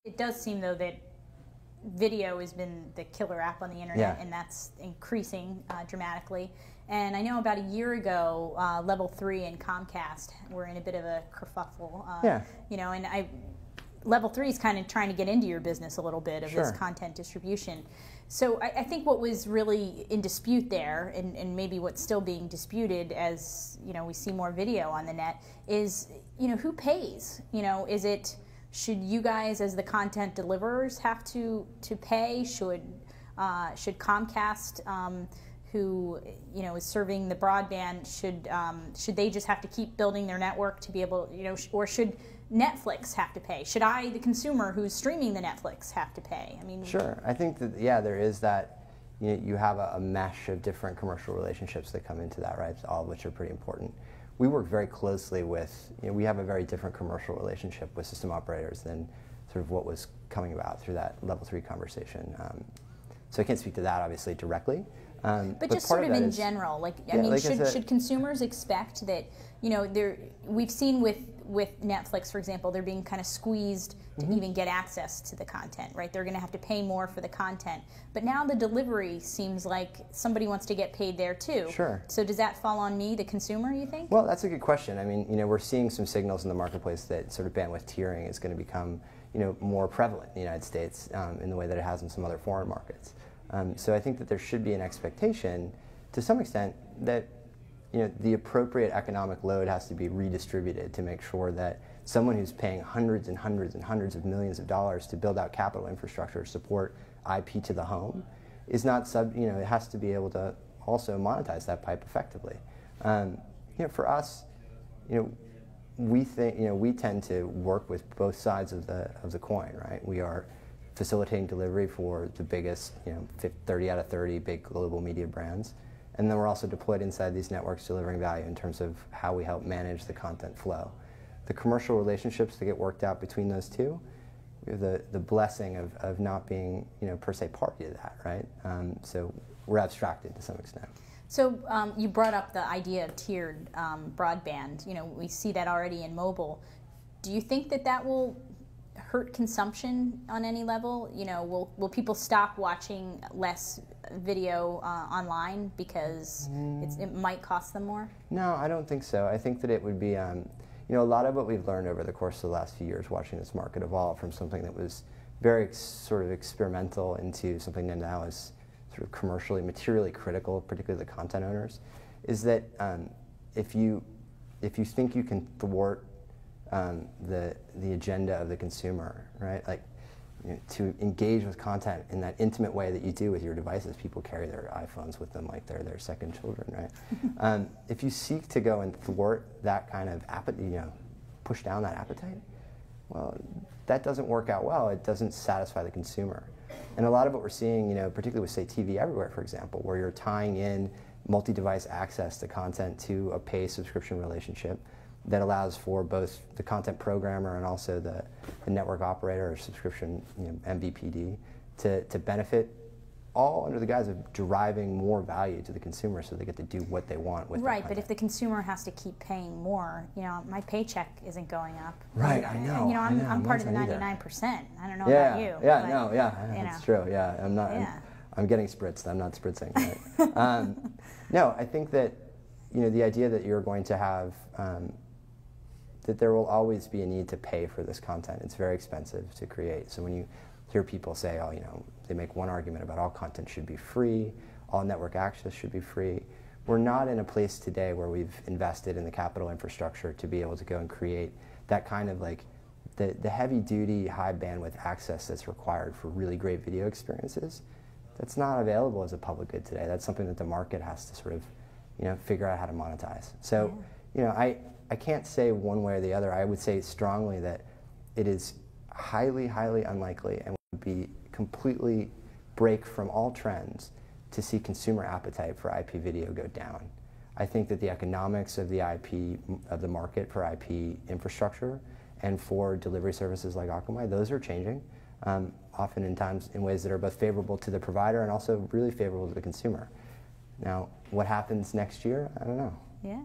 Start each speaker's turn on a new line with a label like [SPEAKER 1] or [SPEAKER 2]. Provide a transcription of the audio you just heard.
[SPEAKER 1] It does seem, though, that video has been the killer app on the internet, and that's increasing dramatically. And I know about a year ago, Level 3 and Comcast were in a bit of a kerfuffle. You know, and Level 3 is kind of trying to get into your business a little bit of this content distribution. So I think what was really in dispute there, and maybe what's still being disputed as, you know, we see more video on the net, is, you know, who pays? You know, should you guys as the content deliverers have to pay? Should Comcast, who, you know, is serving the broadband, should they just have to keep building their network to be able, you know, or should Netflix have to pay? Should I, the consumer who's streaming the Netflix, have to pay? I mean,
[SPEAKER 2] sure. I think that, yeah, there is that. You have a mesh of different commercial relationships that come into that, right? All of which are pretty important. We work very closely with, you know, we have a very different commercial relationship with system operators than sort of what was coming about through that Level 3 conversation. So I can't speak to that, obviously, directly.
[SPEAKER 1] But just sort of in general, like, I mean, should consumers expect that, you know, we've seen with Netflix, for example, they're being kind of squeezed to even get access to the content, right? They're going to have to pay more for the content. But now the delivery seems like somebody wants to get paid there too.
[SPEAKER 2] Sure.
[SPEAKER 1] So does that fall on me, the consumer, you think?
[SPEAKER 2] Well, that's a good question. I mean, you know, we're seeing some signals in the marketplace that sort of bandwidth tiering is going to become, you know, more prevalent in the United States in the way that it has in some other foreign markets. So I think that there should be an expectation, to some extent, that, you know, the appropriate economic load has to be redistributed to make sure that someone who's paying hundreds and hundreds and hundreds of millions of dollars to build out capital infrastructure to support IP to the home is not you know, it has to be able to also monetize that pipe effectively. You know, for us, you know, we think, you know, we tend to work with both sides of the coin, right? We are facilitating delivery for the biggest, you know, 30 out of 30 big global media brands. And then we're also deployed inside these networks delivering value in terms of how we help manage the content flow. The commercial relationships that get worked out between those two, we have the blessing of not being, you know, per se party to that, right? So we're abstracted to some extent.
[SPEAKER 1] So you brought up the idea of tiered broadband. You know, we see that already in mobile. Do you think that will hurt consumption on any level? You know, will people stop watching less video online because it might cost them more? No,
[SPEAKER 2] I don't think so. I think that it would be, you know, a lot of what we've learned over the course of the last few years watching this market evolve from something that was very sort of experimental into something that now is sort of commercially, materially critical, particularly the content owners, is that if you think you can thwart the agenda of the consumer, right? Like, you know, to engage with content in that intimate way that you do with your devices. People carry their iPhones with them like they're their second children, right? If you seek to go and thwart that kind of appetite, you know, push down that appetite, well, that doesn't work out well. It doesn't satisfy the consumer. And a lot of what we're seeing, you know, particularly with, say, TV Everywhere, for example, where you're tying in multi-device access to content to a pay subscription relationship that allows for both the content programmer and also the network operator or subscription, you know, MVPD to benefit, all under the guise of deriving more value to the consumer so they get to do what they want with
[SPEAKER 1] right, but if the consumer has to keep paying more, you know, my paycheck isn't going up.
[SPEAKER 2] Right, I know.
[SPEAKER 1] You know, I'm part of the 99%. I don't know about you.
[SPEAKER 2] Yeah,
[SPEAKER 1] but,
[SPEAKER 2] no, yeah, that's true. Yeah, I'm not. Yeah. I'm getting spritzed. I'm not spritzing. Right? No, I think that, you know, the idea that you're going to have that there will always be a need to pay for this content. It's very expensive to create. So when you hear people say, oh, you know, they make one argument about all content should be free, all network access should be free. We're not in a place today where we've invested in the capital infrastructure to be able to go and create that kind of, like, the heavy-duty, high-bandwidth access that's required for really great video experiences. That's not available as a public good today. That's something that the market has to sort of, you know, figure out how to monetize. So, you know, I can't say one way or the other. I would say strongly that it is highly, highly unlikely and would be completely break from all trends to see consumer appetite for IP video go down. I think that the economics of the IP, of the market for IP infrastructure and for delivery services like Akamai, those are changing, often in times in ways that are both favorable to the provider and also really favorable to the consumer. Now, what happens next year? I don't know.
[SPEAKER 1] Yeah.